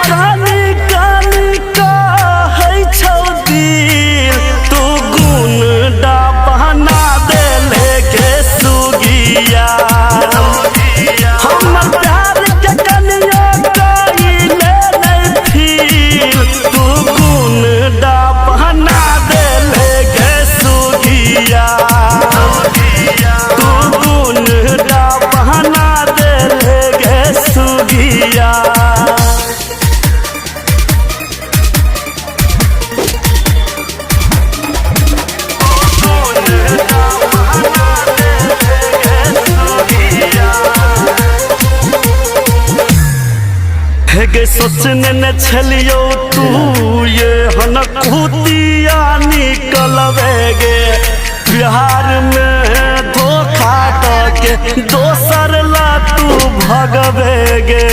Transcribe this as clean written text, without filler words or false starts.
कानी कानी कहै छौ दिल तू गुंडा बना देले के सुगिया हमर प्यार के कनिया कइले नहीं फील तू गुंडा बना देले के सुगिया तू गुंडा बना देले के सुगिया। हेगे सोचने न छलियो तू ये हन कुतिया निकलवेगे बिहार में धोखा के दोसर ला तू भगवेगे।